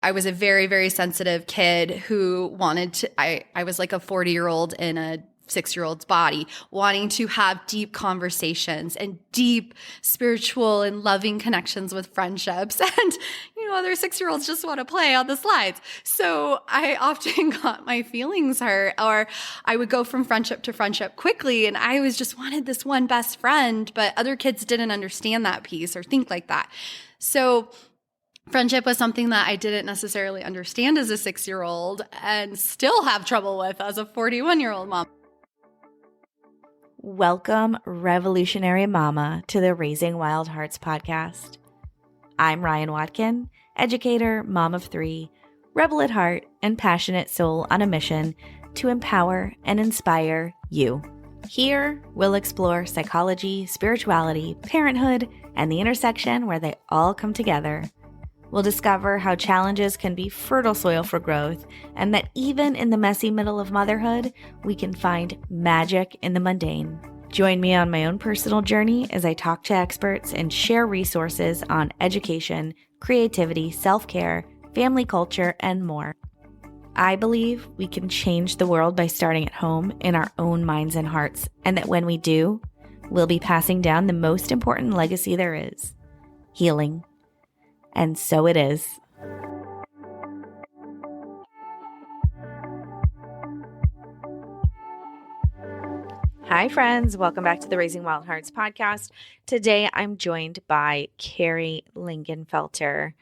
I was a very, very sensitive kid who wanted to, I was like a 40-year-old in a 6-year-old's body, wanting to have deep conversations and deep spiritual and loving connections with friendships. And, other 6-year-olds just want to play on the slides. So I often got my feelings hurt, or I would go from friendship to friendship quickly. And I was just wanted this one best friend, but other kids didn't understand that piece or think like that. So friendship was something that I didn't necessarily understand as a 6-year-old and still have trouble with as a 41-year-old mom. Welcome, Revolutionary Mama, to the Raising Wild Hearts podcast. I'm Ryan Watkin, educator, mom of 3, rebel at heart, and passionate soul on a mission to empower and inspire you. Here, we'll explore psychology, spirituality, parenthood, and the intersection where they all come together. We'll discover how challenges can be fertile soil for growth, and that even in the messy middle of motherhood, we can find magic in the mundane. Join me on my own personal journey as I talk to experts and share resources on education, creativity, self-care, family culture, and more. I believe we can change the world by starting at home in our own minds and hearts, and that when we do, we'll be passing down the most important legacy there is: healing. And so it is. Hi, friends. Welcome back to the Raising Wild Hearts podcast. Today, I'm joined by Carrie Lingenfelter.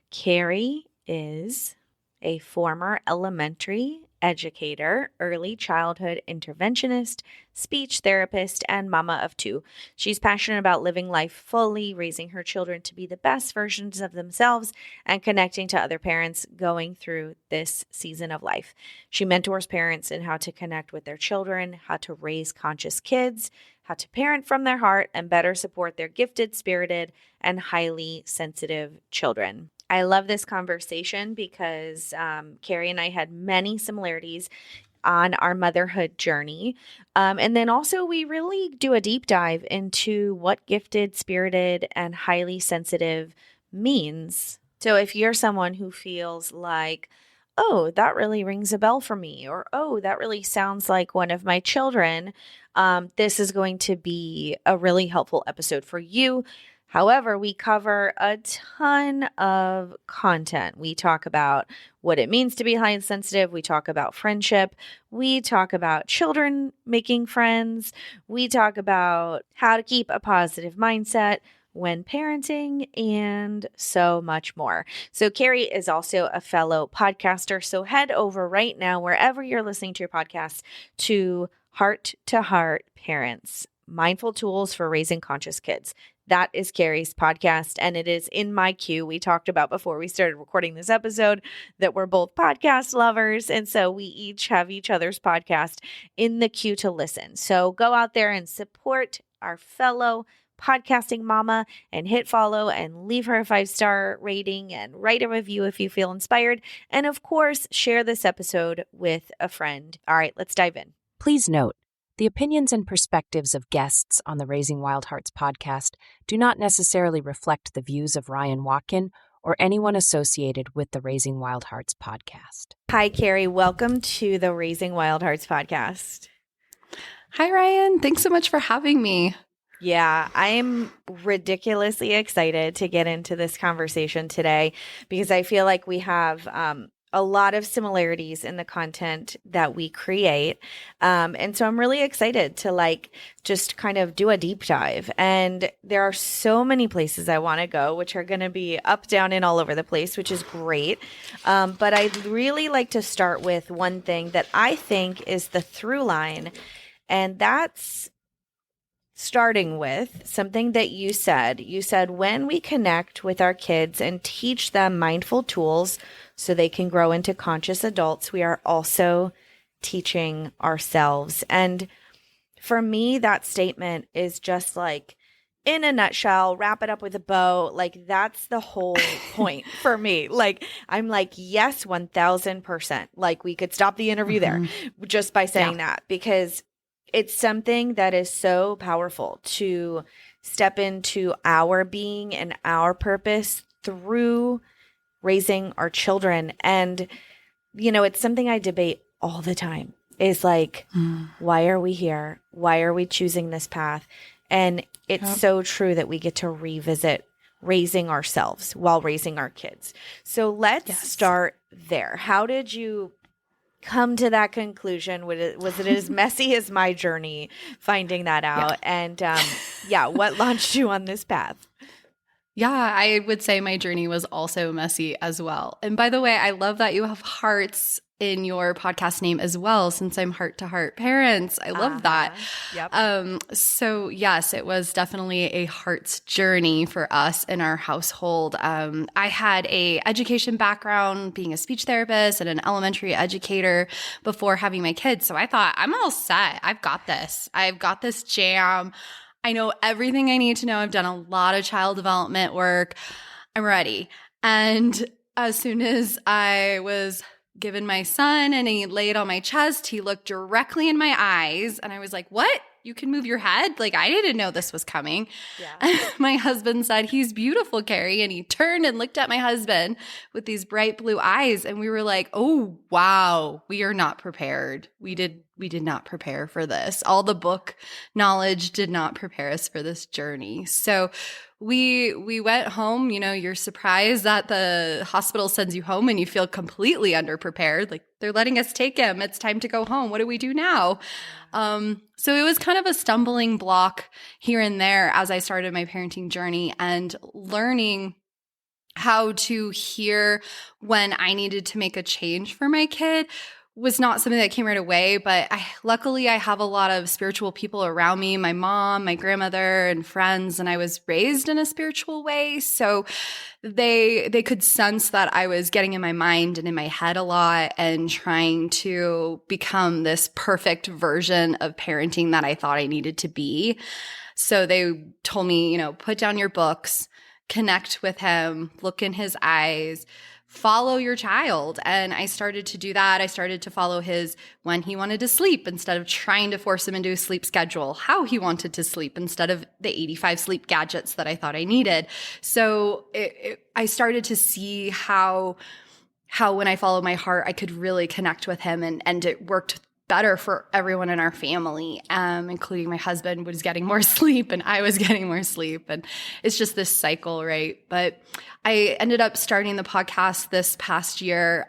Carrie is a former elementary educator, early childhood interventionist, speech therapist, and mama of 2. She's passionate about living life fully, raising her children to be the best versions of themselves, and connecting to other parents going through this season of life. She mentors parents in how to connect with their children, how to raise conscious kids, how to parent from their heart, and better support their gifted, spirited, and highly sensitive children. I love this conversation because Carrie and I had many similarities on our motherhood journey. And then also we really do a deep dive into what gifted, spirited, and highly sensitive means. So if you're someone who feels like, oh, that really rings a bell for me, or, oh, that really sounds like one of my children, this is going to be a really helpful episode for you. However, we cover a ton of content. We talk about what it means to be highly sensitive. We talk about friendship. We talk about children making friends. We talk about how to keep a positive mindset when parenting, and so much more. So Carrie is also a fellow podcaster. So head over right now, wherever you're listening to your podcast, to Heart to Heart Parents, Mindful Tools for Raising Conscious Kids. That is Carrie's podcast, and it is in my queue. We talked about before we started recording this episode that we're both podcast lovers, and so we each have each other's podcast in the queue to listen. So go out there and support our fellow podcasting mama and hit follow and leave her a 5-star rating and write a review if you feel inspired. And of course, share this episode with a friend. All right, let's dive in. Please note, the opinions and perspectives of guests on the Raising Wild Hearts podcast do not necessarily reflect the views of Ryan Watkin or anyone associated with the Raising Wild Hearts podcast. Hi, Carrie. Welcome to the Raising Wild Hearts podcast. Hi, Ryan. Thanks so much for having me. Yeah, I am ridiculously excited to get into this conversation today because I feel like we have a lot of similarities in the content that we create. And so I'm really excited to just kind of do a deep dive. And there are so many places I want to go, which are going to be up, down, and all over the place, which is great. But I'd really like to start with one thing that I think is the through line. And that's starting with something that you said. You said, when we connect with our kids and teach them mindful tools so they can grow into conscious adults, we are also teaching ourselves. And for me, that statement is just like, in a nutshell, wrap it up with a bow. Like, that's the whole point for me. Like, I'm like, yes, 1000%. Like, we could stop the interview there just by saying that, because it's something that is so powerful to step into our being and our purpose through raising our children. And, it's something I debate all the time is like, why are we here? Why are we choosing this path? And it's so true that we get to revisit raising ourselves while raising our kids. So let's start there. How did you come to that conclusion? Was it as messy as my journey finding that out? Yeah. And what launched you on this path? Yeah, I would say my journey was also messy as well. And by the way, I love that you have hearts in your podcast name as well, since I'm Heart to Heart Parents. I love that. Yep. So yes, it was definitely a heart's journey for us in our household. I had a education background, being a speech therapist and an elementary educator before having my kids. So I thought, I'm all set. I've got this. I've got this jam. I know everything I need to know. I've done a lot of child development work. I'm ready. And as soon as I was given my son and he laid on my chest, he looked directly in my eyes and I was like, what? You can move your head? Like, I didn't know this was coming. Yeah. My husband said, he's beautiful, Carrie. And he turned and looked at my husband with these bright blue eyes. And we were like, oh, wow, we are not prepared. We did not prepare for this. All the book knowledge did not prepare us for this journey. So we went home. You're surprised that the hospital sends you home and you feel completely underprepared. Like, they're letting us take him. It's time to go home. What do we do now? So it was kind of a stumbling block here and there as I started my parenting journey and learning how to hear when I needed to make a change for my kid was not something that came right away, but luckily I have a lot of spiritual people around me, my mom, my grandmother, and friends, and I was raised in a spiritual way. So they could sense that I was getting in my mind and in my head a lot and trying to become this perfect version of parenting that I thought I needed to be. So they told me, put down your books, connect with him, look in his eyes, follow your child. And I started to do that. I started to follow his when he wanted to sleep instead of trying to force him into a sleep schedule, how he wanted to sleep instead of the 85 sleep gadgets that I thought I needed. So I started to see how when I followed my heart, I could really connect with him and it worked better for everyone in our family, including my husband was getting more sleep and I was getting more sleep. And it's just this cycle, right? But I ended up starting the podcast this past year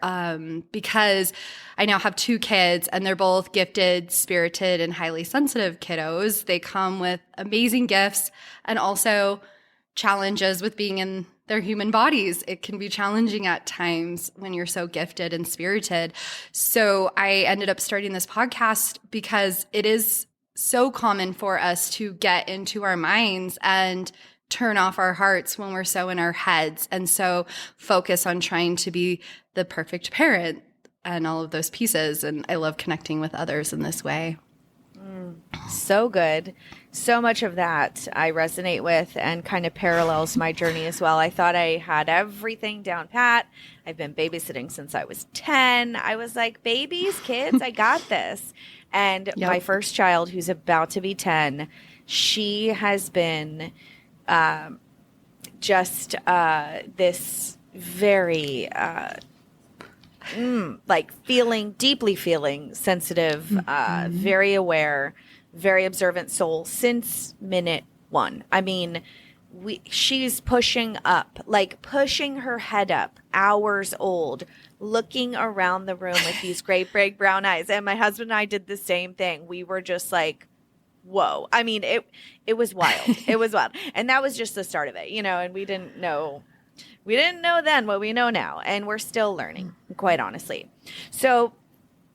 because I now have 2 kids and they're both gifted, spirited, and highly sensitive kiddos. They come with amazing gifts and also challenges with being in their human bodies. It can be challenging at times when you're so gifted and spirited. So I ended up starting this podcast because it is so common for us to get into our minds and turn off our hearts when we're so in our heads. And so focus on trying to be the perfect parent and all of those pieces. And I love connecting with others in this way. So good. So much of that I resonate with and kind of parallels my journey as well. I thought I had everything down pat. I've been babysitting since I was 10. I was like, babies, kids, I got this. And my first child, who's about to be 10, she has been this very deeply feeling sensitive, very aware, very observant soul since minute 1. I mean, she's pushing her head up, hours old, looking around the room with these great big brown eyes. And my husband and I did the same thing. We were just like, whoa. I mean, it was wild. It was wild. And that was just the start of it, and we didn't know then what we know now, and we're still learning, quite honestly. So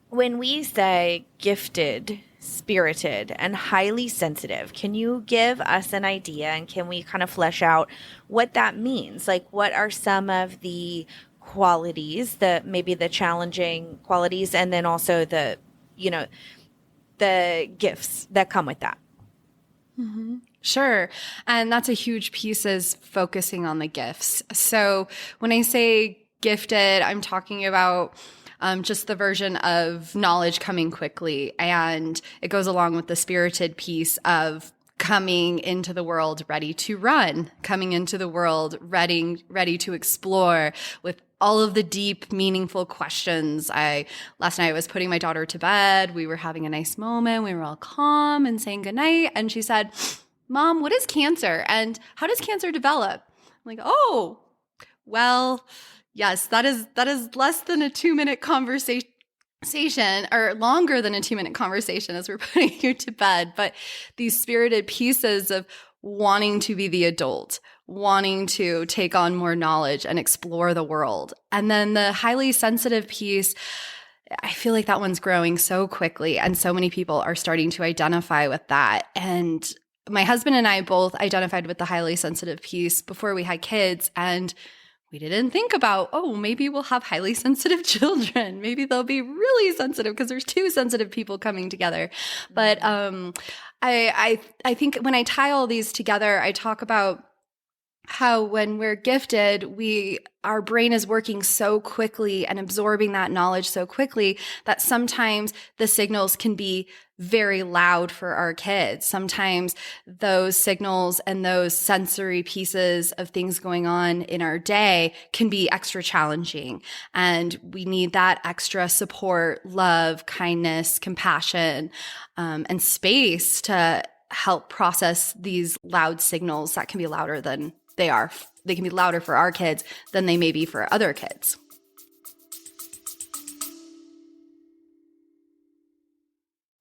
when we say gifted, spirited, and highly sensitive, can you give us an idea and can we kind of flesh out what that means? Like, what are some of the qualities, maybe the challenging qualities, and then also the gifts that come with that? Mm-hmm. Sure. And that's a huge piece, is focusing on the gifts. So when I say gifted, I'm talking about just the version of knowledge coming quickly. And it goes along with the spirited piece of coming into the world ready to run, coming into the world ready to explore with all of the deep, meaningful questions. Last night I was putting my daughter to bed. We were having a nice moment. We were all calm and saying goodnight. And she said, Mom, what is cancer? And how does cancer develop? I'm like, oh, well, yes, that is less than a 2-minute conversation, or longer than a 2-minute conversation as we're putting you to bed. But these spirited pieces of wanting to be the adult, wanting to take on more knowledge and explore the world. And then the highly sensitive piece, I feel like that one's growing so quickly, and so many people are starting to identify with that. And my husband and I both identified with the highly sensitive piece before we had kids, and we didn't think about, oh, maybe we'll have highly sensitive children. Maybe they'll be really sensitive because there's two sensitive people coming together. But I think when I tie all these together, I talk about how when we're gifted, our brain is working so quickly and absorbing that knowledge so quickly that sometimes the signals can be very loud for our kids. Sometimes those signals and those sensory pieces of things going on in our day can be extra challenging. And we need that extra support, love, kindness, compassion, and space to help process these loud signals that can be louder than they are. They can be louder for our kids than they may be for other kids.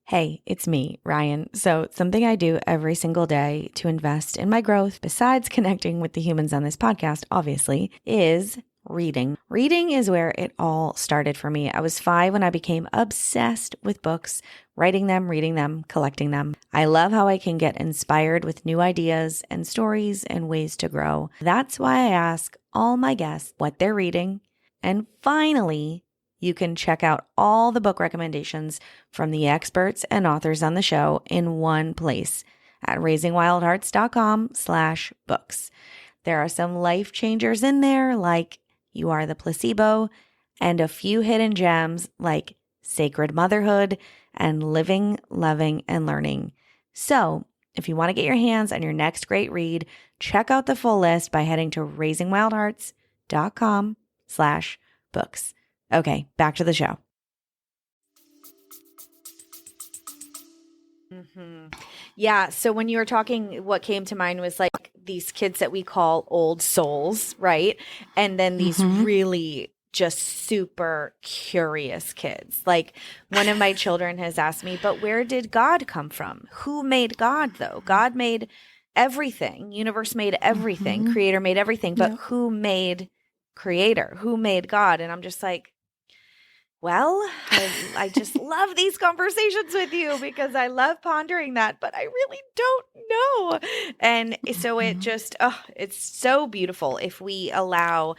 Hey, it's me, Ryan. So something I do every single day to invest in my growth, besides connecting with the humans on this podcast, obviously, is reading. Reading is where it all started for me. I was 5 when I became obsessed with books, writing them, reading them, collecting them. I love how I can get inspired with new ideas and stories and ways to grow. That's why I ask all my guests what they're reading. And finally, you can check out all the book recommendations from the experts and authors on the show in one place at raisingwildhearts.com/books. There are some life changers in there like You Are the Placebo, and a few hidden gems like Sacred Motherhood and Living, Loving, and Learning. So if you want to get your hands on your next great read, check out the full list by heading to raisingwildhearts.com/books. Okay, back to the show. Yeah. So when you were talking, what came to mind was like these kids that we call old souls, right? And then these really just super curious kids. Like one of my children has asked me, but where did God come from? Who made God though? God made everything. Universe made everything. Creator made everything. But who made Creator? Who made God? And I'm just like, well, I just love these conversations with you because I love pondering that, but I really don't know. And so it just, it's so beautiful if we allow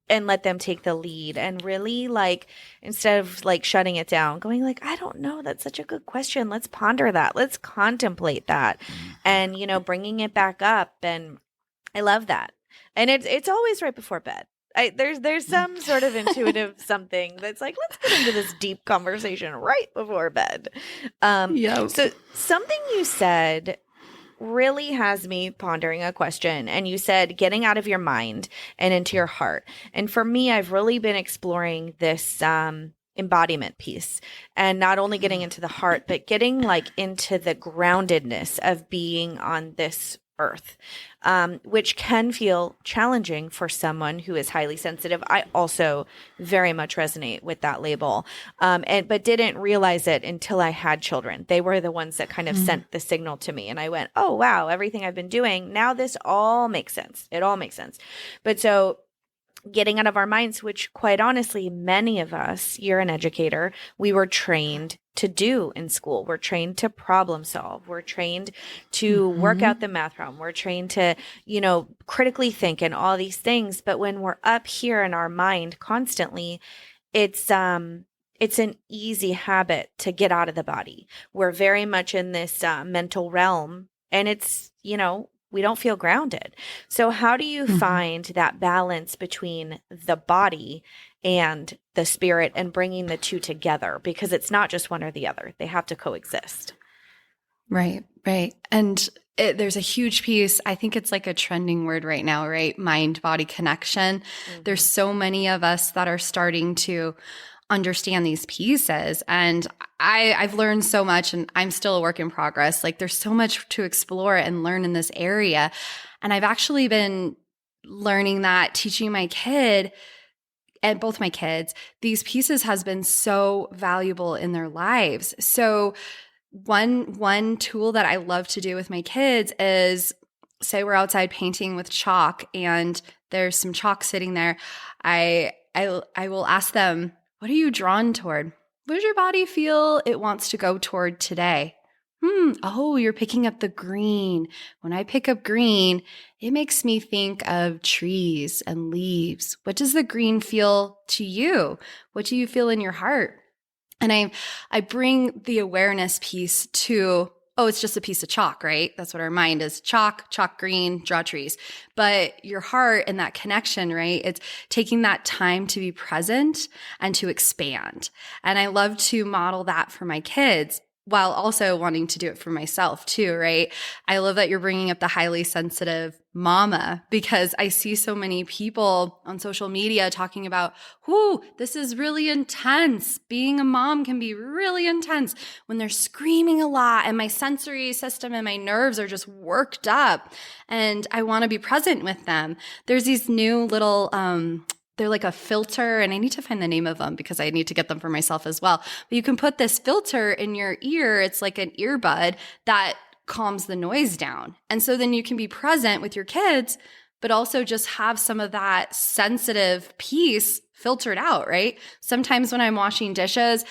and let them take the lead and really like, instead of like shutting it down, going like, I don't know, that's such a good question. Let's ponder that. Let's contemplate that. And, you know, bringing it back up. And I love that. And it's always right before bed. There's some sort of intuitive something that's like, let's get into this deep conversation right before bed. So something you said really has me pondering a question. And you said getting out of your mind and into your heart. And for me, I've really been exploring this embodiment piece, and not only getting into the heart, but getting like into the groundedness of being on this earth, which can feel challenging for someone who is highly sensitive. I also very much resonate with that label, but didn't realize it until I had children. They were the ones that kind of sent the signal to me, and I went, oh, wow, everything I've been doing, now this all makes sense. It all makes sense. But so getting out of our minds, which quite honestly, many of us, you're an educator, we were trained to do in school. We're trained to problem solve. We're trained to work out the math problem. We're trained to, you know, critically think and all these things. But when we're up here in our mind constantly, it's an easy habit to get out of the body. We're very much in this mental realm, and it's, you know, we don't feel grounded. So how do you find that balance between the body and the spirit and bringing the two together? Because it's not just one or the other. They have to coexist. Right, right. And there's a huge piece. I think it's like a trending word right now, right? Mind body connection. There's so many of us that are starting to understand these pieces. And I've learned so much, and I'm still a work in progress. Like there's so much to explore and learn in this area. And I've actually been learning that, teaching my kid and both my kids, these pieces has been so valuable in their lives. So one tool that I love to do with my kids is, say we're outside painting with chalk and there's some chalk sitting there. I will ask them, what are you drawn toward? What does your body feel it wants to go toward today? Oh, you're picking up the green. When I pick up green, it makes me think of trees and leaves. What does the green feel to you? What do you feel in your heart? And I bring the awareness piece to, oh, it's just a piece of chalk, right? That's what our mind is. Chalk green, draw trees. But your heart and that connection, right? It's taking that time to be present and to expand. And I love to model that for my kids, while also wanting to do it for myself too, right? I love that you're bringing up the highly sensitive mama, because I see so many people on social media talking about, whoo, this is really intense. Being a mom can be really intense when they're screaming a lot and my sensory system and my nerves are just worked up and I want to be present with them. There's these new little, they're like a filter, and I need to find the name of them because I need to get them for myself as well. But you can put this filter in your ear. It's like an earbud that calms the noise down. And so then you can be present with your kids, but also just have some of that sensitive piece filtered out, right? Sometimes when I'm washing dishes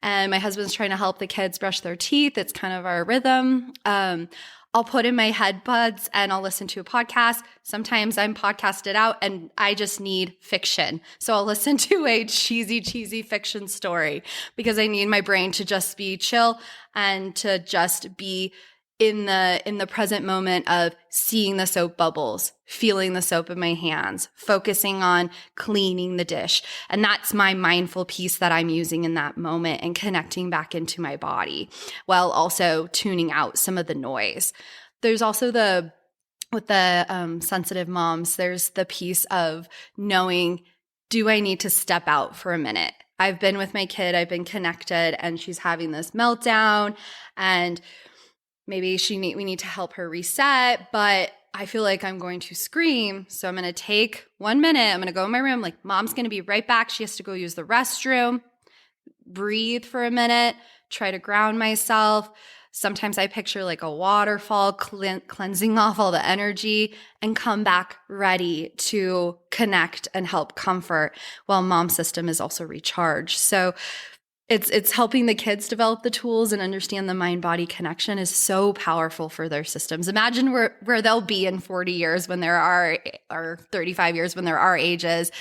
and my husband's trying to help the kids brush their teeth, it's kind of our rhythm. I'll put in my headbuds and I'll listen to a podcast. Sometimes I'm podcasted out and I just need fiction. So I'll listen to a cheesy fiction story because I need my brain to just be chill and to just be in the present moment of seeing the soap bubbles, feeling the soap in my hands, focusing on cleaning the dish. And that's my mindful piece that I'm using in that moment and connecting back into my body while also tuning out some of the noise. There's also with the sensitive moms, there's the piece of knowing, do I need to step out for a minute? I've been with my kid, I've been connected, and she's having this meltdown, and maybe we need to help her reset, but I feel like I'm going to scream. So I'm going to take 1 minute. I'm going to go in my room. Like, mom's going to be right back. She has to go use the restroom, breathe for a minute, try to ground myself. Sometimes I picture like a waterfall cleansing off all the energy and come back ready to connect and help comfort while mom's system is also recharged. So it's helping the kids develop the tools and understand the mind-body connection is so powerful for their systems. Imagine where they'll be in 40 years when there are, or 35 years when there are ages,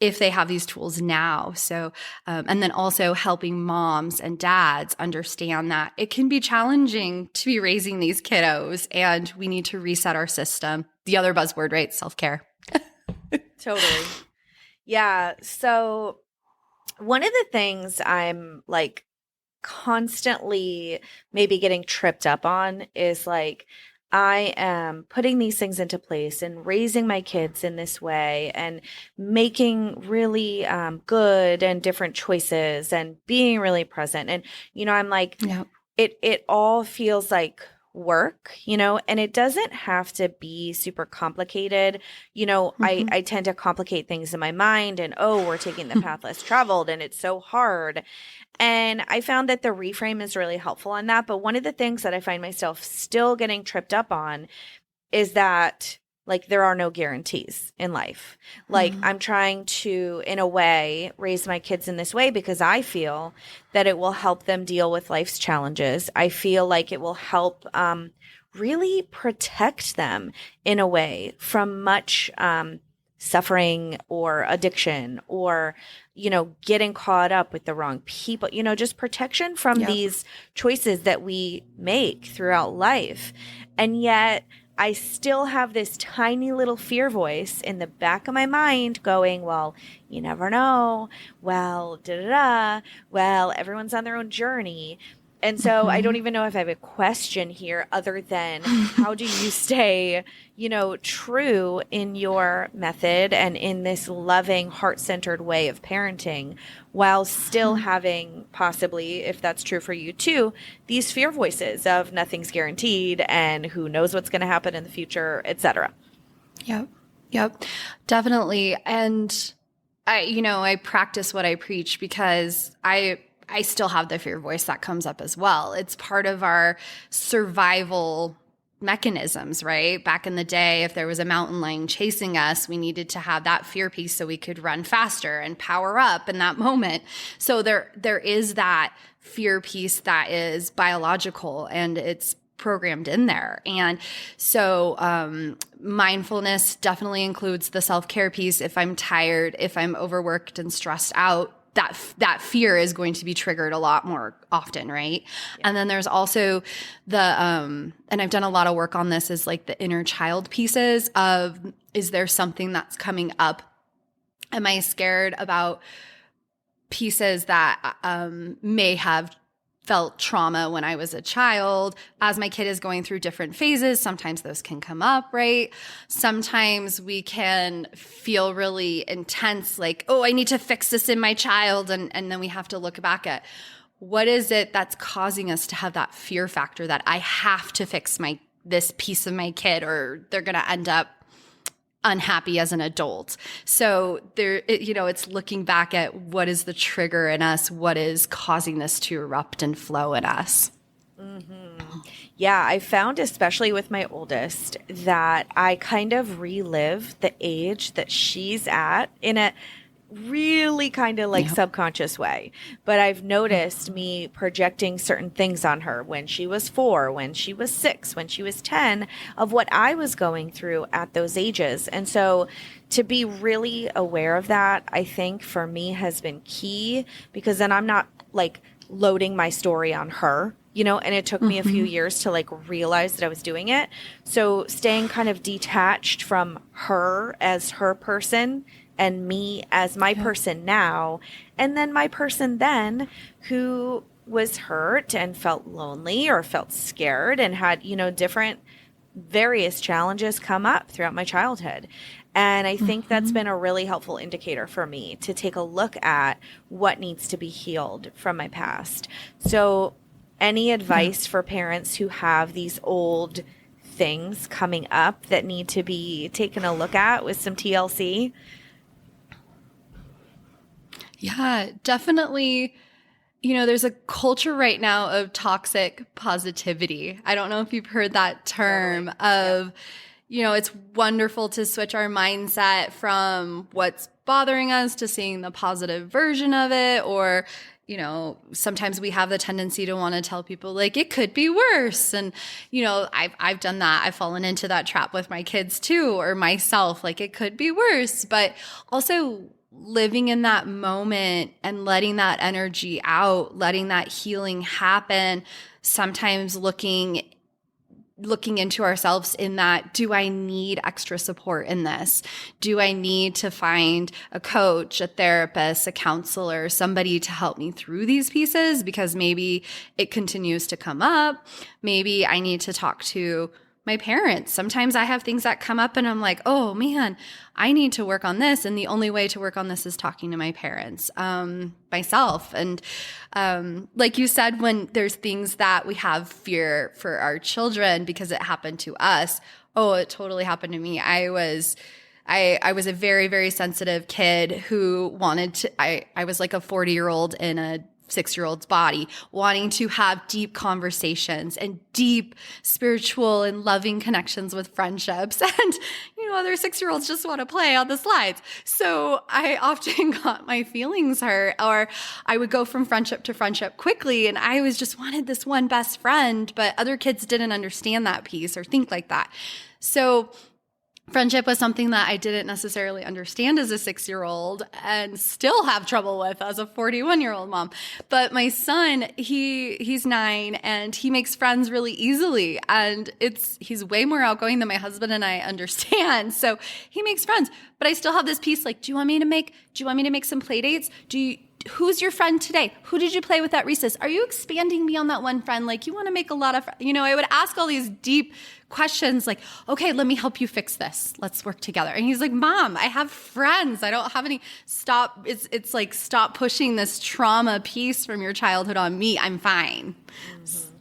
if they have these tools now. So, and then also helping moms and dads understand that it can be challenging to be raising these kiddos and we need to reset our system. The other buzzword, right? Self-care. Totally. Yeah. So one of the things I'm like constantly maybe getting tripped up on is like, I am putting these things into place and raising my kids in this way and making really good and different choices and being really present. And, I'm like, Yeah. it all feels like work, and it doesn't have to be super complicated. I tend to complicate things in my mind and, we're taking the path less traveled and it's so hard. And I found that the reframe is really helpful on that. But one of the things that I find myself still getting tripped up on is that like there are no guarantees in life. Like I'm trying to, in a way, raise my kids in this way because I feel that it will help them deal with life's challenges. I feel like it will help really protect them in a way from much suffering or addiction or, getting caught up with the wrong people, just protection from these choices that we make throughout life. And yet I still have this tiny little fear voice in the back of my mind going, well, you never know. Well, well, everyone's on their own journey. And so I don't even know if I have a question here other than how do you stay, true in your method and in this loving, heart-centered way of parenting while still having possibly, if that's true for you too, these fear voices of nothing's guaranteed and who knows what's going to happen in the future, et cetera. Yep, definitely. And I practice what I preach because I still have the fear voice that comes up as well. It's part of our survival mechanisms, right? Back in the day, if there was a mountain lion chasing us, we needed to have that fear piece so we could run faster and power up in that moment. So there is that fear piece that is biological and it's programmed in there. And so mindfulness definitely includes the self-care piece. If I'm tired, if I'm overworked and stressed out, that fear is going to be triggered a lot more often, right? Yeah. And then there's also the, and I've done a lot of work on this, is like the inner child pieces of, is there something that's coming up? Am I scared about pieces that may have felt trauma when I was a child? As my kid is going through different phases, sometimes those can come up, right? Sometimes we can feel really intense, like, oh, I need to fix this in my child. And then we have to look back at what is it that's causing us to have that fear factor that I have to fix this piece of my kid or they're going to end up unhappy as an adult. So it's looking back at what is the trigger in us, what is causing this to erupt and flow in us. Mm-hmm. Yeah, I found, especially with my oldest, that I kind of relive the age that she's at in a really kind of like subconscious way. But I've noticed me projecting certain things on her when she was 4, when she was 6, when she was 10, of what I was going through at those ages. And so to be really aware of that, I think for me has been key, because then I'm not like loading my story on her, and it took me a few years to like realize that I was doing it. So staying kind of detached from her as her person and me as my person now, and then my person then who was hurt and felt lonely or felt scared and had, different various challenges come up throughout my childhood. And I think that's been a really helpful indicator for me to take a look at what needs to be healed from my past. So any advice for parents who have these old things coming up that need to be taken a look at with some TLC? Yeah, definitely. There's a culture right now of toxic positivity. I don't know if you've heard that term of, it's wonderful to switch our mindset from what's bothering us to seeing the positive version of it. Or, sometimes we have the tendency to want to tell people like, it could be worse. And, I've done that. I've fallen into that trap with my kids too, or myself, like it could be worse. But also living in that moment and letting that energy out, letting that healing happen, sometimes looking into ourselves in that, do I need extra support in this? Do I need to find a coach, a therapist, a counselor, somebody to help me through these pieces? Because maybe it continues to come up. Maybe I need to talk to my parents. Sometimes I have things that come up and I'm like, oh man, I need to work on this. And the only way to work on this is talking to my parents, myself. And like you said, when there's things that we have fear for our children because it happened to us. Oh, it totally happened to me. I was a very, very sensitive kid who wanted to, I was like a 40-year-old in a 6-year-old's body, wanting to have deep conversations and deep spiritual and loving connections with friendships. And, other 6-year-olds just want to play on the slides. So I often got my feelings hurt, or I would go from friendship to friendship quickly. And I was just wanted this one best friend, but other kids didn't understand that piece or think like that. So friendship was something that I didn't necessarily understand as a 6-year-old and still have trouble with as a 41-year-old mom. But my son, he's 9 and he makes friends really easily. And he's way more outgoing than my husband and I understand. So he makes friends, but I still have this piece like, do you want me to make some play dates? who's your friend today? Who did you play with at recess? Are you expanding beyond that one friend? Like, you want to make a lot of, I would ask all these deep questions like, okay, let me help you fix this. Let's work together. And he's like, Mom, I have friends. I don't have any. Stop. It's like, stop pushing this trauma piece from your childhood on me. I'm fine.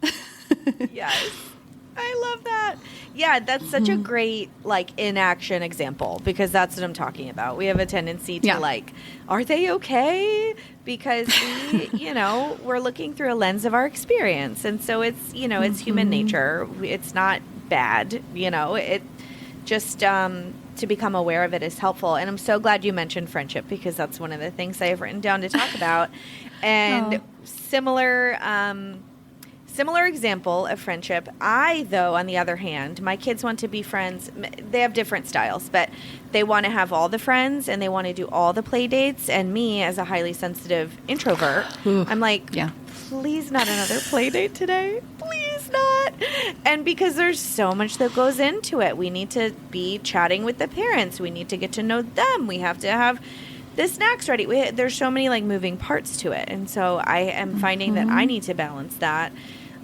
Mm-hmm. Yes. I love that. Yeah, that's such a great inaction example, because that's what I'm talking about. We have a tendency to are they okay? Because we, we're looking through a lens of our experience. And so it's, it's human nature. It's not bad, it just to become aware of it is helpful. And I'm so glad you mentioned friendship, because that's one of the things I have written down to talk about. And Similar example of friendship. I, though, on the other hand, my kids want to be friends. They have different styles, but they want to have all the friends and they want to do all the play dates. And me, as a highly sensitive introvert, I'm like, please not another play date today. Please not. And because there's so much that goes into it. We need to be chatting with the parents. We need to get to know them. We have to have the snacks ready. There's so many moving parts to it. And so I am finding that I need to balance that.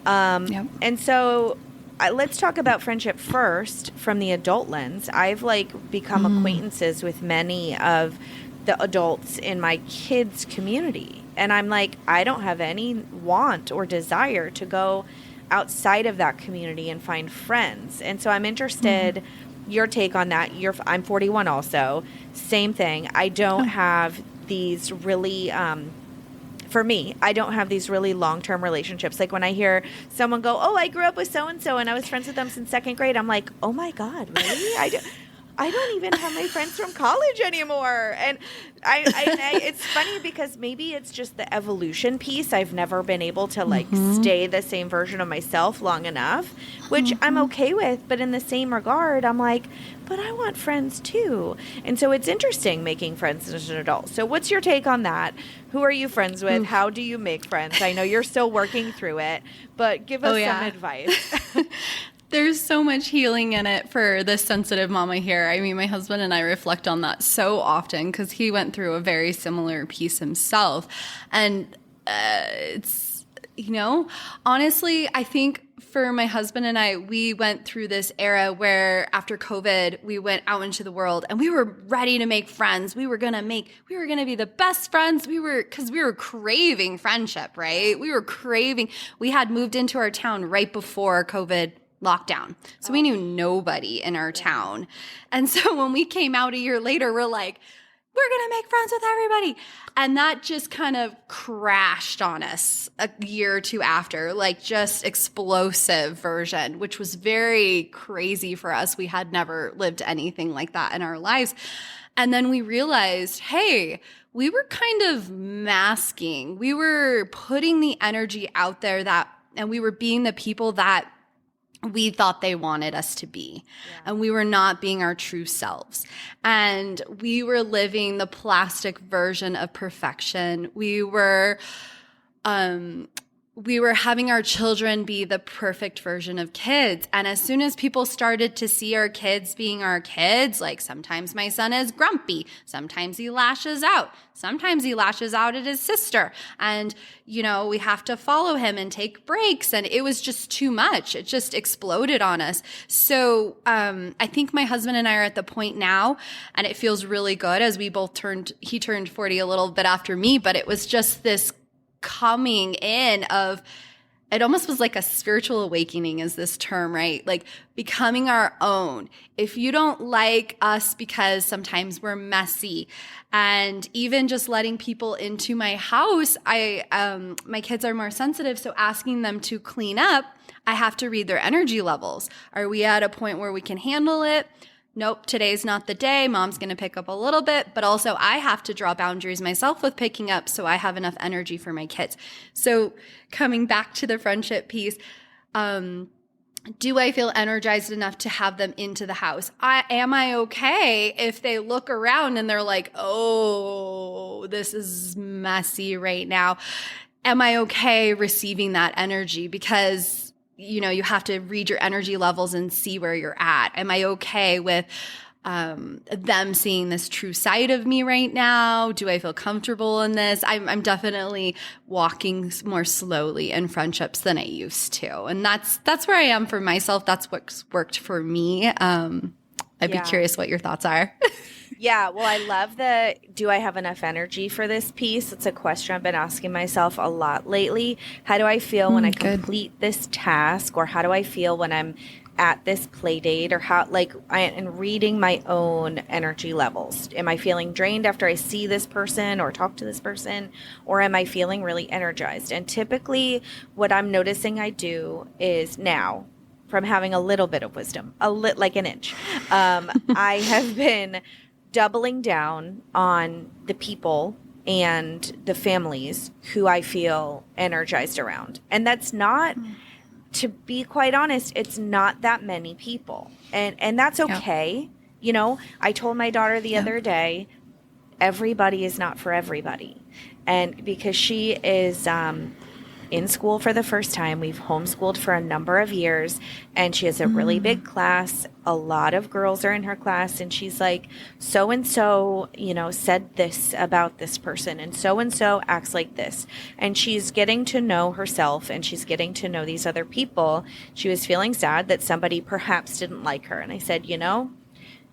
And so let's talk about friendship first from the adult lens. I've become acquaintances with many of the adults in my kids' community. And I'm like, I don't have any want or desire to go outside of that community and find friends. And so I'm interested, your take on that. I'm 41 also. Same thing. I don't have these really, for me, I don't have these really long-term relationships. Like when I hear someone go, oh, I grew up with so-and-so and I was friends with them since second grade, I'm like, oh my God, really? I don't even have my friends from college anymore. And I it's funny because maybe it's just the evolution piece. I've never been able to stay the same version of myself long enough, which I'm okay with. But in the same regard, I'm like, but I want friends too. And so it's interesting making friends as an adult. So what's your take on that? Who are you friends with? How do you make friends? I know you're still working through it, but give us some advice. There's so much healing in it for this sensitive mama here. I mean, my husband and I reflect on that so often because he went through a very similar piece himself. And it's, honestly, I think for my husband and I, we went through this era where after COVID, we went out into the world and we were ready to make friends. We were going to be the best friends. Because we were craving friendship, right? We had moved into our town right before COVID lockdown. So we knew nobody in our town. And so when we came out a year later, we're like, we're going to make friends with everybody. And that just kind of crashed on us a year or two after, just explosive version, which was very crazy for us. We had never lived anything like that in our lives. And then we realized, hey, we were kind of masking. We were putting the energy out there and we were being the people that we thought they wanted us to be. And we were not being our true selves. And we were living the plastic version of perfection. We were having our children be the perfect version of kids. And as soon as people started to see our kids being our kids, sometimes my son is grumpy, sometimes he lashes out at his sister. And, we have to follow him and take breaks. And it was just too much. It just exploded on us. So I think my husband and I are at the point now, and it feels really good as we both he turned 40 a little bit after me, but it was just this coming in of, it almost was like a spiritual awakening is this term, right? Becoming our own. If you don't like us because sometimes we're messy, and even just letting people into my house, my kids are more sensitive, so asking them to clean up, I have to read their energy levels. Are we at a point where we can handle it? Nope, today's not the day. Mom's going to pick up a little bit, but also I have to draw boundaries myself with picking up so I have enough energy for my kids. So coming back to the friendship piece, do I feel energized enough to have them into the house? Am I okay if they look around and they're like, oh, this is messy right now? Am I okay receiving that energy? Because you have to read your energy levels and see where you're at. Am I okay with them seeing this true side of me right now? Do I feel comfortable in this? I'm definitely walking more slowly in friendships than I used to. And that's where I am for myself. That's what's worked for me. I'd be curious what your thoughts are. Yeah, well, I love the do I have enough energy for this piece? It's a question I've been asking myself a lot lately. How do I feel when I complete this task? Or how do I feel when I'm at this play date? Or how, and reading my own energy levels. Am I feeling drained after I see this person or talk to this person? Or am I feeling really energized? And typically what I'm noticing I do is now, from having a little bit of wisdom, like an inch, I have been doubling down on the people and the families who I feel energized around. And that's not, to be quite honest, it's not that many people. And that's okay. You know, I told my daughter the other day, everybody is not for everybody. And because she is in school for the first time, we've homeschooled for a number of years, and she has a really big class. A lot of girls are in her class, and she's like, so-and-so, said this about this person, and so acts like this. And she's getting to know herself, and she's getting to know these other people. She was feeling sad that somebody perhaps didn't like her. And I said,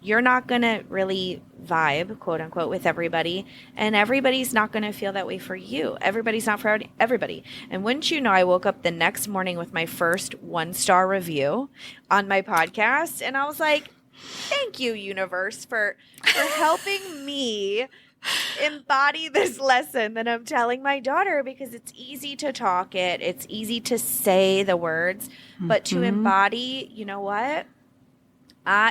you're not going to really vibe, quote unquote, with everybody. And everybody's not going to feel that way for you. Everybody's not for everybody. And wouldn't you know, I woke up the next morning with my first 1-star review on my podcast. And I was like, thank you, universe, for helping me embody this lesson that I'm telling my daughter, because it's easy to talk it. It's easy to say the words, but to embody, you know what?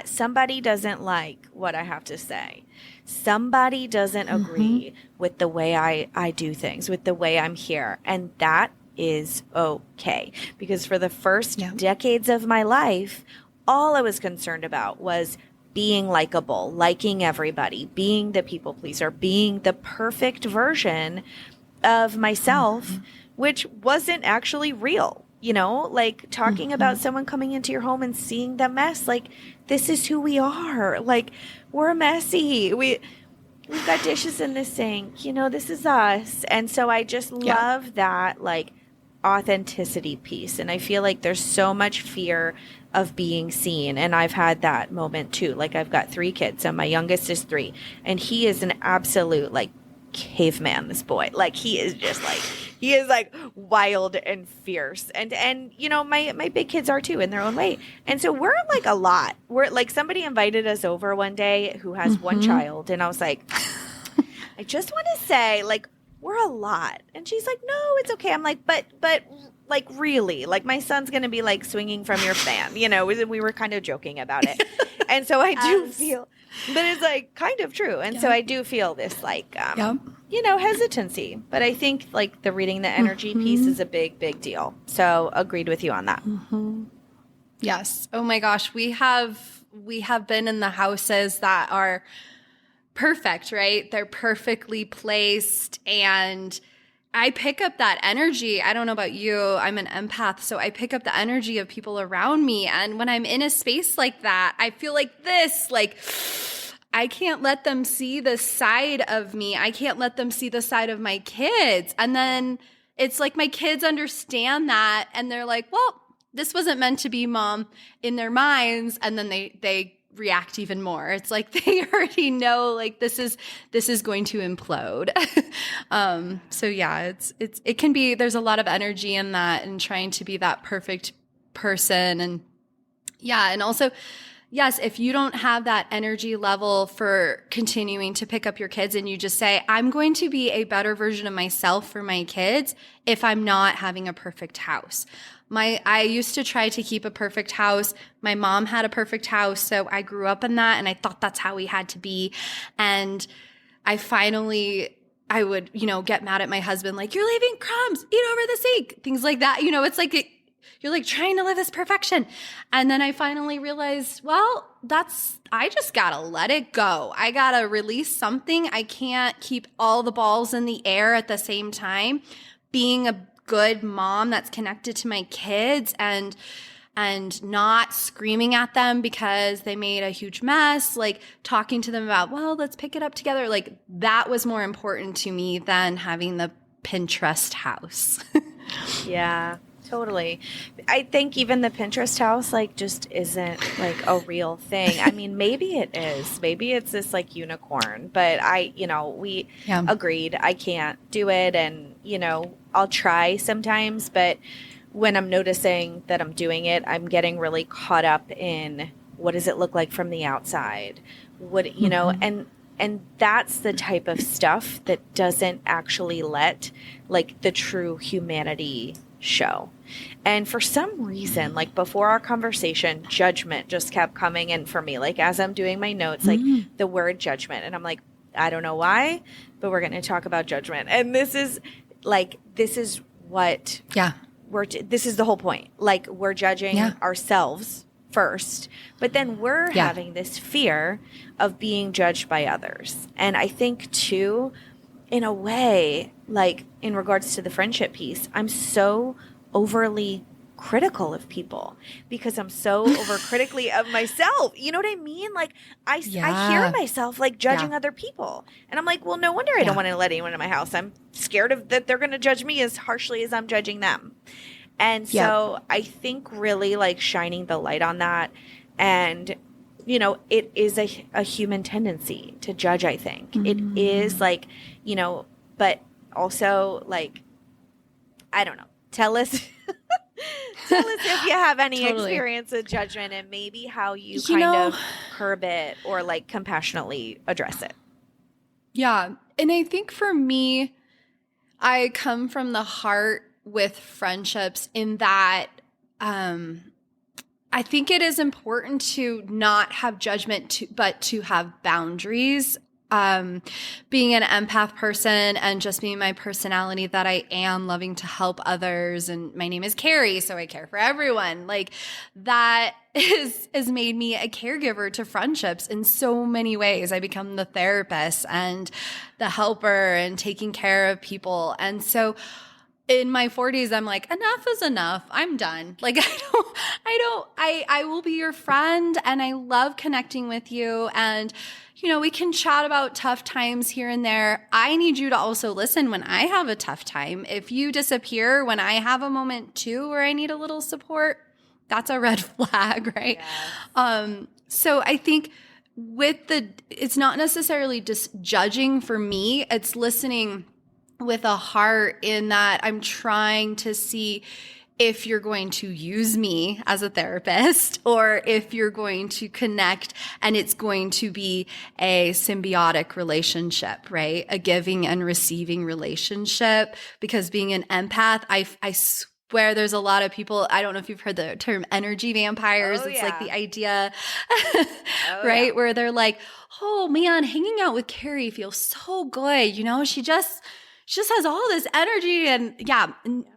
Somebody doesn't like what I have to say. Somebody doesn't agree with the way I do things, with the way I'm here. And that is okay. Because for the first decades of my life, all I was concerned about was being likable, liking everybody, being the people pleaser, being the perfect version of myself, which wasn't actually real. Like talking about someone coming into your home and seeing the mess, like, this is who we are. Like, we're messy. We've got dishes in the sink. This is us. And so I just love that, like, authenticity piece. And I feel like there's so much fear of being seen. And I've had that moment too. Like, I've got 3 kids, and my youngest is 3. And he is an absolute, like, caveman, this boy. Like, he is wild and fierce. And my big kids are too, in their own way. And so we're like a lot. We're like, somebody invited us over one day who has 1 child, and I was like, I just want to say, like, we're a lot. And she's like, no, it's okay. I'm like, but like, really, like, my son's going to be like swinging from your fan. We were kind of joking about it. And so I do feel, but it's like kind of true. And so I do feel this like, hesitancy. But I think like the reading the energy piece is a big, big deal. So agreed with you on that. Yes. Oh my gosh. We have been in the houses that are perfect, right? They're perfectly placed, and I pick up that energy. I don't know about you. I'm an empath, so I pick up the energy of people around me. And when I'm in a space like that, I feel like this, like, I can't let them see the side of me. I can't let them see the side of my kids. And then it's like my kids understand that, and they're like, well, this wasn't meant to be, Mom, in their minds. And then they react even more. It's like they already know, like, this is going to implode. So yeah, it can be, there's a lot of energy in that, and trying to be that perfect person. And yeah, and also, yes, if you don't have that energy level for continuing to pick up your kids, and you just say, I'm going to be a better version of myself for my kids if I'm not having a perfect house. I used to try to keep a perfect house. My mom had a perfect house, so I grew up in that, and I thought that's how we had to be. And I would, get mad at my husband, like, you're leaving crumbs, eat over the sink, things like that. It's like you're like trying to live this perfection. And then I finally realized, well, I just gotta let it go. I gotta release something. I can't keep all the balls in the air at the same time. Being a good mom that's connected to my kids and and not screaming at them because they made a huge mess, like talking to them about, well, let's pick it up together. Like that was more important to me than having the Pinterest house. Yeah, totally. I think even the Pinterest house like just isn't like a real thing. I mean, maybe it is. Maybe it's this like unicorn, but we agreed I can't do it, and I'll try sometimes, but when I'm noticing that I'm doing it, I'm getting really caught up in what does it look like from the outside? What, and that's the type of stuff that doesn't actually let like the true humanity show. And for some reason, like before our conversation, judgment just kept coming in for me. Like as I'm doing my notes, like the word judgment. And I'm like, I don't know why, but we're going to talk about judgment. And this is what this is the whole point. Like we're judging ourselves first, but then we're having this fear of being judged by others. And I think too, in a way, like in regards to the friendship piece, I'm so overly critical of people because I'm so overcritically of myself. You know what I mean? Like I hear myself like judging other people, and I'm like, well, no wonder I don't want to let anyone in my house. I'm scared of that they're going to judge me as harshly as I'm judging them. And so I think really like shining the light on that, and it is a human tendency to judge. I think it is like, but also like, I don't know. Tell us if you have any experience with judgment and maybe how you kind of curb it or like compassionately address it. Yeah. And I think for me, I come from the heart with friendships in that I think it is important to not have judgment, but to have boundaries. Being an empath person and just being my personality that I am, loving to help others. And my name is Carrie, so I care for everyone. Like that has made me a caregiver to friendships in so many ways. I become the therapist and the helper and taking care of people. And so in my 40s, I'm like, enough is enough. I'm done. Like, I will be your friend and I love connecting with you. And, we can chat about tough times here and there. I need you to also listen when I have a tough time. If you disappear when I have a moment too, where I need a little support, that's a red flag, right? Yes. So I think it's not necessarily just judging for me. It's listening with a heart in that I'm trying to see if you're going to use me as a therapist or if you're going to connect and it's going to be a symbiotic relationship, right? A giving and receiving relationship. Because being an empath, I swear there's a lot of people, I don't know if you've heard the term energy vampires. It's like the idea, right? Where they're like, oh man, hanging out with Carrie feels so good. She just has all this energy, and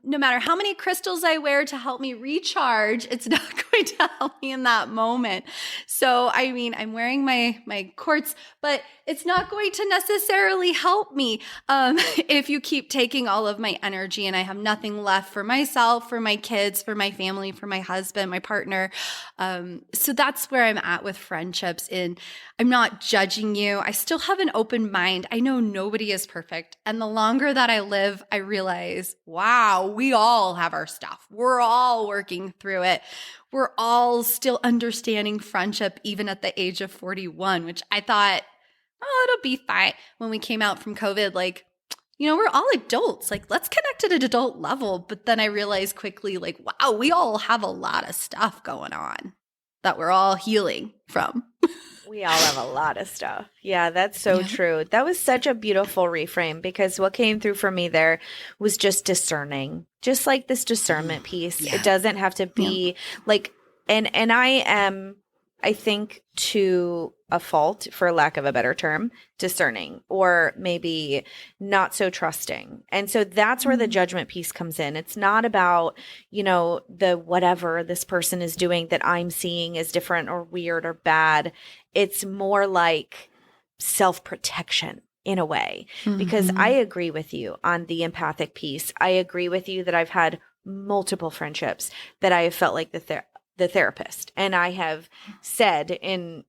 no matter how many crystals I wear to help me recharge, it's not going to help me in that moment. So, I mean, I'm wearing my quartz, but it's not going to necessarily help me if you keep taking all of my energy and I have nothing left for myself, for my kids, for my family, for my husband, my partner. So that's where I'm at with friendships. I'm not judging you. I still have an open mind. I know nobody is perfect. And the longer that I live, I realize, wow, we all have our stuff. We're all working through it. We're all still understanding friendship, even at the age of 41, which I thought, oh, it'll be fine. When we came out from COVID, like, we're all adults. Like, let's connect at an adult level. But then I realized quickly, like, wow, we all have a lot of stuff going on that we're all healing from. We all have a lot of stuff. Yeah, that's so true. That was such a beautiful reframe because what came through for me there was just discerning, just like this discernment piece. Yeah. It doesn't have to be like, and I am, I think, to a fault, for lack of a better term, discerning or maybe not so trusting. And so that's where the judgment piece comes in. It's not about, the whatever this person is doing that I'm seeing is different or weird or bad. It's more like self-protection in a way, because I agree with you on the empathic piece. I agree with you that I've had multiple friendships that I have felt like the therapist. And I have said in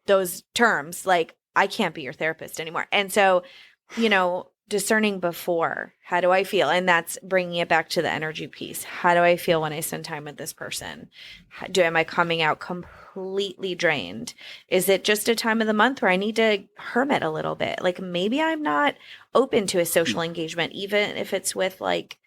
those terms, like, I can't be your therapist anymore. And so, discerning before, how do I feel? And that's bringing it back to the energy piece. How do I feel when I spend time with this person? Am I coming out completely drained? Is it just a time of the month where I need to hermit a little bit? Like, maybe I'm not open to a social engagement, even if it's with like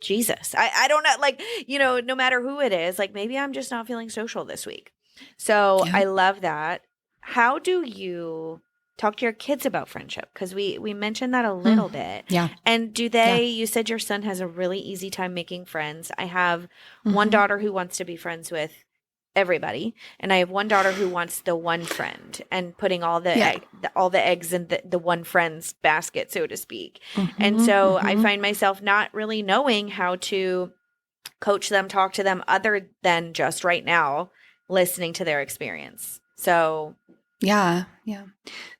Jesus. I don't know, like, no matter who it is, like, maybe I'm just not feeling social this week. So I love that. How do you talk to your kids about friendship? Because we mentioned that a little bit. Yeah. And you said your son has a really easy time making friends. I have one daughter who wants to be friends with everybody, and I have one daughter who wants the one friend and putting all the eggs in the one friend's basket, so to speak. And so I find myself not really knowing how to coach them, talk to them, other than just right now listening to their experience. So yeah.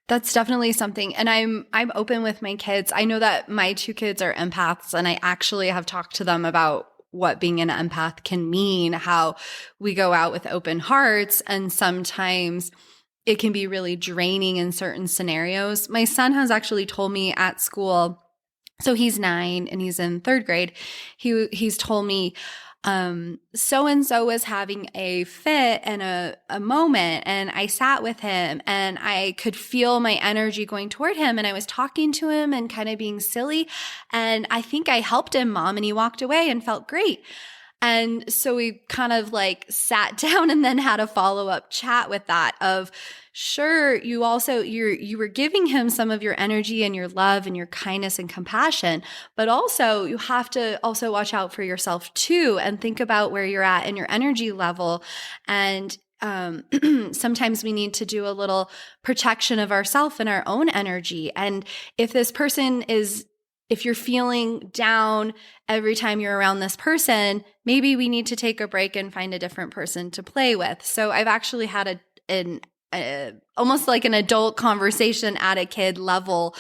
That's definitely something. And I'm open with my kids. I know that my 2 kids are empaths, and I actually have talked to them about what being an empath can mean, how we go out with open hearts, and sometimes it can be really draining in certain scenarios. My son has actually told me at school, so he's 9 and he's in 3rd grade. He's told me, so-and-so was having a fit and a moment, and I sat with him and I could feel my energy going toward him, and I was talking to him and kind of being silly. And I think I helped him, Mom, and he walked away and felt great. And so we kind of like sat down and then had a follow-up chat with that of, sure, you were giving him some of your energy and your love and your kindness and compassion, but also you have to also watch out for yourself too, and think about where you're at in your energy level. And sometimes we need to do a little protection of ourselves and our own energy. And if you're feeling down every time you're around this person, maybe we need to take a break and find a different person to play with. So I've actually had almost like an adult conversation at a kid level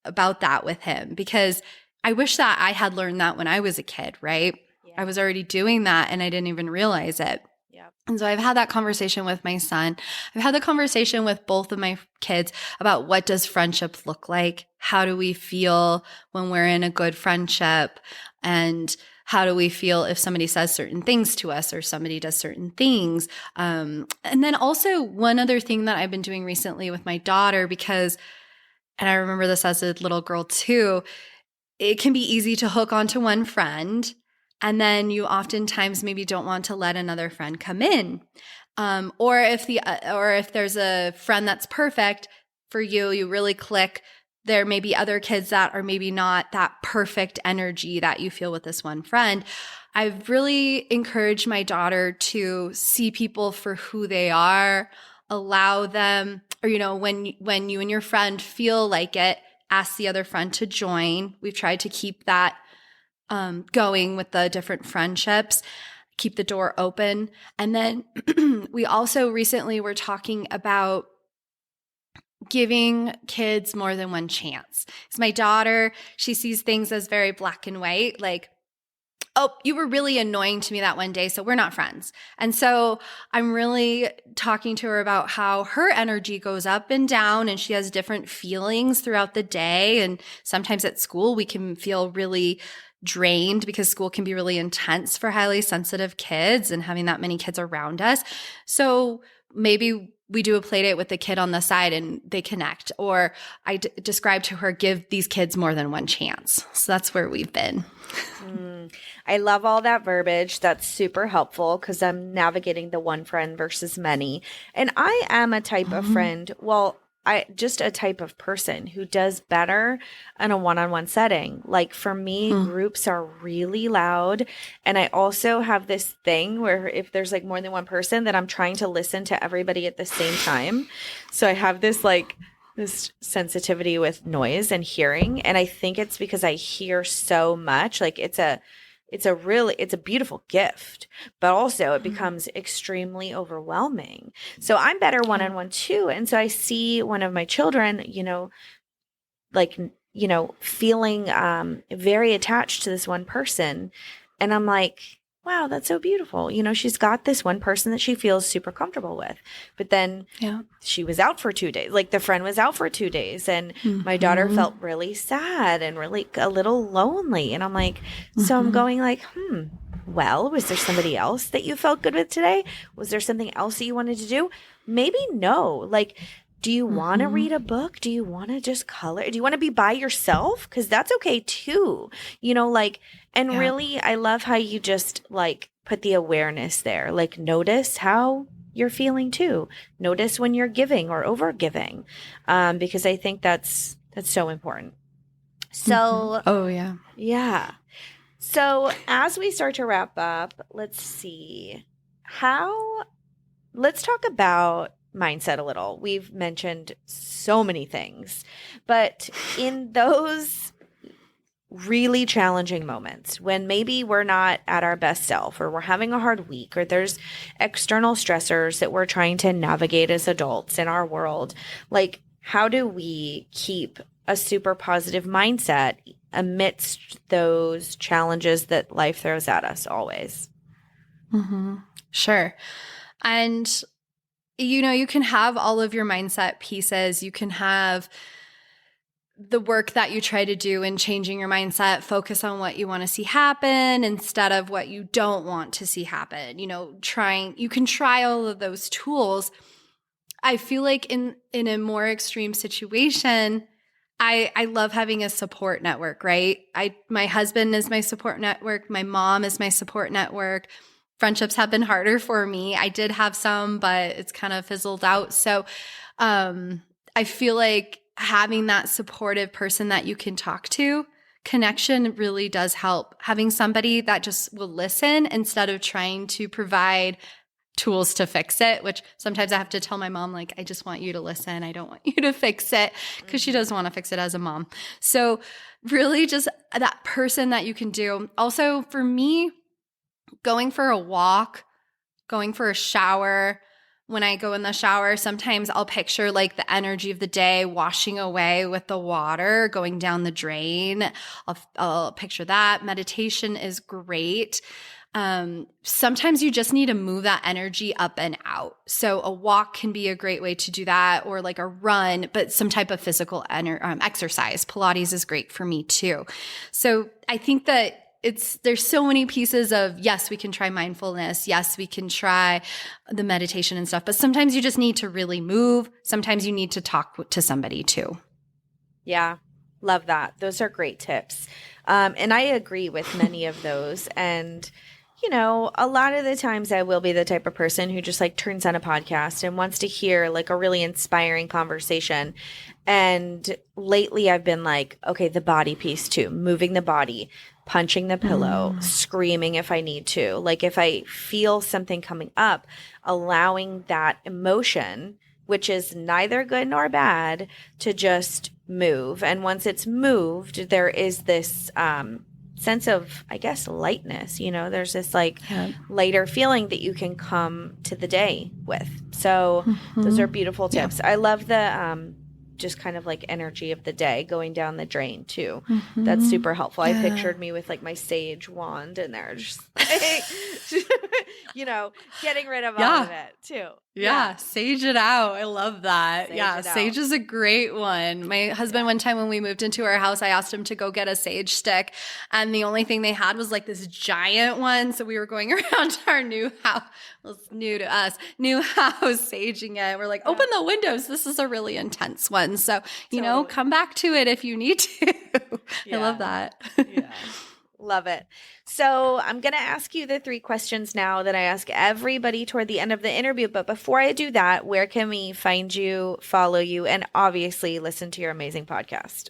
about that with him, because I wish that I had learned that when I was a kid, right? Yeah. I was already doing that and I didn't even realize it. And so I've had that conversation with my son. I've had the conversation with both of my kids about what does friendship look like? How do we feel when we're in a good friendship? And how do we feel if somebody says certain things to us or somebody does certain things? And then also one other thing that I've been doing recently with my daughter, and I remember this as a little girl too, it can be easy to hook onto one friend, and then you oftentimes maybe don't want to let another friend come in. Or if there's a friend that's perfect for you, you really click, there may be other kids that are maybe not that perfect energy that you feel with this one friend. I've really encouraged my daughter to see people for who they are, allow them, or, when you and your friend feel like it, ask the other friend to join. We've tried to keep that going with the different friendships, keep the door open. And then we also recently were talking about giving kids more than one chance. Because my daughter, she sees things as very black and white, like, oh, you were really annoying to me that one day, so we're not friends. And so I'm really talking to her about how her energy goes up and down, and she has different feelings throughout the day. And sometimes at school, we can feel really drained because school can be really intense for highly sensitive kids and having that many kids around us. So maybe we do a play date with the kid on the side and they connect, or I describe to her, give these kids more than one chance. So that's where we've been. I love all that verbiage. That's super helpful because I'm navigating the one friend versus many. And I am a type of friend, just a type of person who does better in a one-on-one setting. Like for me, groups are really loud. And I also have this thing where if there's like more than one person, that I'm trying to listen to everybody at the same time. So I have this sensitivity with noise and hearing. And I think it's because I hear so much. Like it's a beautiful gift, but also it becomes extremely overwhelming. So I'm better one-on-one too. And so I see one of my children, feeling very attached to this one person. And I'm like, wow, that's so beautiful. She's got this one person that she feels super comfortable with. But then she was out for 2 days. Like the friend was out for 2 days. And my daughter felt really sad and really a little lonely. And I'm like, so I'm going like, well, was there somebody else that you felt good with today? Was there something else that you wanted to do? Maybe no. Like, do you want to read a book? Do you want to just color? Do you want to be by yourself? Because that's okay too. Really, I love how you just like put the awareness there. Like, notice how you're feeling too. Notice when you're giving or over giving, because I think that's so important. So, oh yeah, yeah. So as we start to wrap up, let's see let's talk about mindset a little. We've mentioned so many things, but in those really challenging moments when maybe we're not at our best self or we're having a hard week or there's external stressors that we're trying to navigate as adults in our world, like how do we keep a super positive mindset amidst those challenges that life throws at us always? Sure. And you can have all of your mindset pieces. You can have the work that you try to do in changing your mindset, focus on what you want to see happen instead of what you don't want to see happen. You can try all of those tools. I feel like in a more extreme situation, I love having a support network, right? My husband is my support network. My mom is my support network. Friendships have been harder for me. I did have some, but it's kind of fizzled out. So I feel like having that supportive person that you can talk to, connection really does help. Having somebody that just will listen instead of trying to provide tools to fix it, which sometimes I have to tell my mom, like, I just want you to listen. I don't want you to fix it, because she doesn't want to fix it as a mom. So really just that person that you can do. Also for me, going for a walk, going for a shower. When I go in the shower, sometimes I'll picture like the energy of the day washing away with the water going down the drain. I'll picture that. Meditation is great. Sometimes you just need to move that energy up and out. So a walk can be a great way to do that, or like a run, but some type of physical exercise. Pilates is great for me too. So I think that there's so many pieces of, yes, we can try mindfulness. Yes, we can try the meditation and stuff, but sometimes you just need to really move. Sometimes you need to talk to somebody too. Yeah. Love that. Those are great tips. And I agree with many of those. And, a lot of the times I will be the type of person who just like turns on a podcast and wants to hear like a really inspiring conversation. And lately I've been like, okay, the body piece too, moving the body, punching the pillow, screaming if I need to. Like if I feel something coming up, allowing that emotion, which is neither good nor bad, to just move. And once it's moved, there is this sense of, I guess, lightness. There's this like lighter feeling that you can come to the day with. So those are beautiful tips. I love the just kind of like energy of the day going down the drain too. That's super helpful. I pictured me with like my sage wand in there, just like, getting rid of all of it too. Yeah, sage it out. I love that. Sage is a great one. My husband, one time when we moved into our house, I asked him to go get a sage stick, and the only thing they had was like this giant one. So we were going around our new house, well, it's new to us, new house, saging it. We're like, open the windows. This is a really intense one. So, come back to it if you need to. I love that. Yeah. Love it. So I'm going to ask you the 3 questions now that I ask everybody toward the end of the interview. But before I do that, where can we find you, follow you, and obviously listen to your amazing podcast?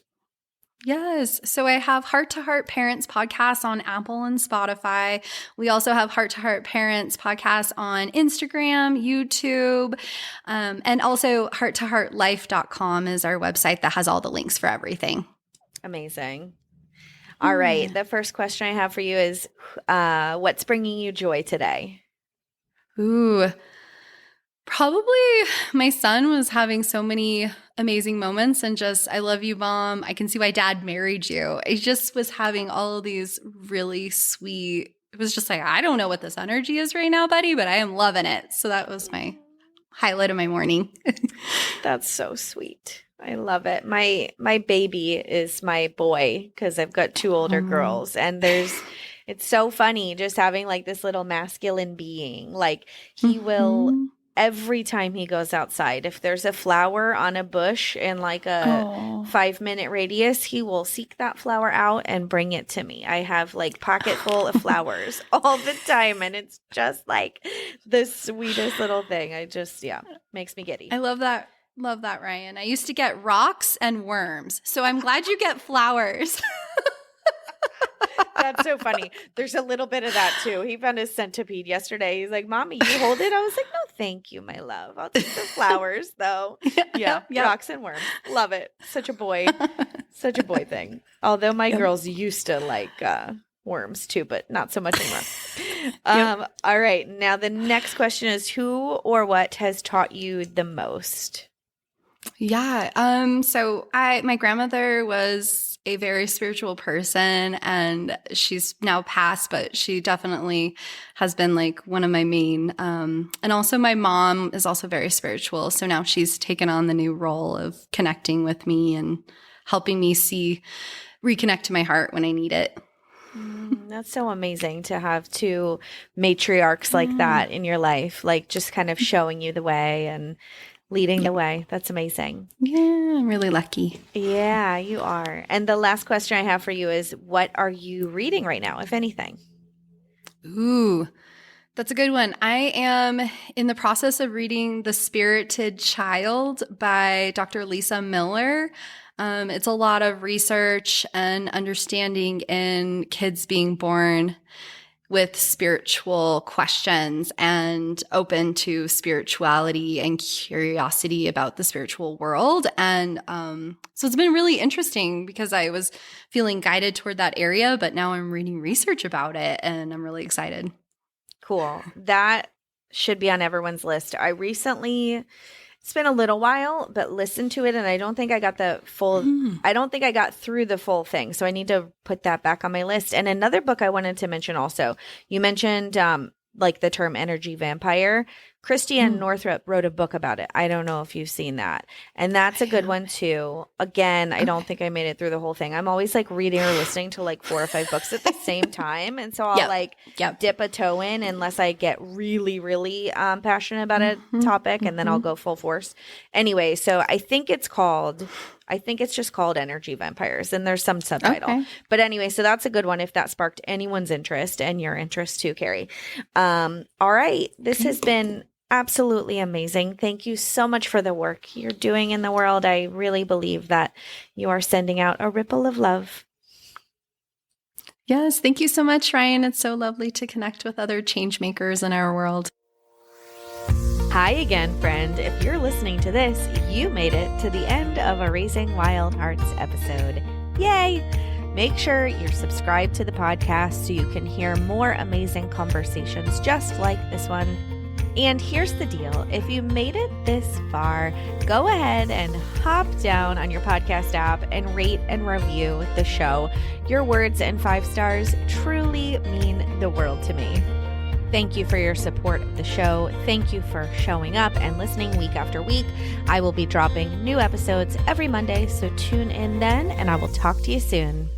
Yes. So I have Heart to Heart Parents podcast on Apple and Spotify. We also have Heart to Heart Parents podcast on Instagram, YouTube, and also hearttoheartlife.com is our website that has all the links for everything. Amazing. All right. The first question I have for you is, what's bringing you joy today? Ooh, probably my son was having so many amazing moments and just, I love you, Mom. I can see why Dad married you. I just was having all of these really sweet it was just like, I don't know what this energy is right now, buddy, but I am loving it. So that was my highlight of my morning. That's so sweet. I love it. My baby is my boy because I've got two older girls, and it's so funny just having like this little masculine being. Like he will, every time he goes outside, if there's a flower on a bush in like a 5-minute radius, he will seek that flower out and bring it to me. I have like pocket full of flowers all the time, and it's just like the sweetest little thing. Makes me giddy. I love that. Love that, Ryan. I used to get rocks and worms. So I'm glad you get flowers. That's so funny. There's a little bit of that too. He found his centipede yesterday. He's like, Mommy, you hold it? I was like, no, thank you, my love. I'll take the flowers though. Yeah. Rocks and worms. Love it. Such a boy thing. Although my girls used to like worms too, but not so much anymore. All right. Now the next question is, who or what has taught you the most? Yeah. So my grandmother was a very spiritual person, and she's now passed, but she definitely has been like one of my main, and also my mom is also very spiritual. So now she's taken on the new role of connecting with me and helping me reconnect to my heart when I need it. That's so amazing to have two matriarchs like that in your life, like just kind of showing you the way and leading the way. That's amazing. Yeah, I'm really lucky. Yeah, you are. And the last question I have for you is, what are you reading right now, if anything? Ooh, that's a good one. I am in the process of reading The Spirited Child by Dr. Lisa Miller. It's a lot of research and understanding in kids being born with spiritual questions and open to spirituality and curiosity about the spiritual world. And so it's been really interesting because I was feeling guided toward that area, but now I'm reading research about it and I'm really excited. Cool. That should be on everyone's list. It's been a little while, but listened to it, and I don't think I got I don't think I got through the full thing. So I need to put that back on my list. And another book I wanted to mention also, you mentioned like the term energy vampire. Christiane Northrup wrote a book about it. I don't know if you've seen that. And that's a good one too. Again, I don't think I made it through the whole thing. I'm always like reading or listening to like 4 or 5 books at the same time. And so I'll dip a toe in unless I get really, really passionate about a topic, and then I'll go full force. Anyway, so I think it's just called Energy Vampires, and there's some subtitle. Okay. But anyway, so that's a good one if that sparked anyone's interest, and your interest too, Carrie. All right. This has been absolutely amazing. Thank you so much for the work you're doing in the world. I really believe that you are sending out a ripple of love. Yes. Thank you so much, Ryan. It's so lovely to connect with other change makers in our world. Hi again, friend. If you're listening to this, you made it to the end of a Raising Wild Hearts episode. Yay! Make sure you're subscribed to the podcast so you can hear more amazing conversations just like this one. And here's the deal. If you made it this far, go ahead and hop down on your podcast app and rate and review the show. Your words and 5 stars truly mean the world to me. Thank you for your support of the show. Thank you for showing up and listening week after week. I will be dropping new episodes every Monday, so tune in then, and I will talk to you soon.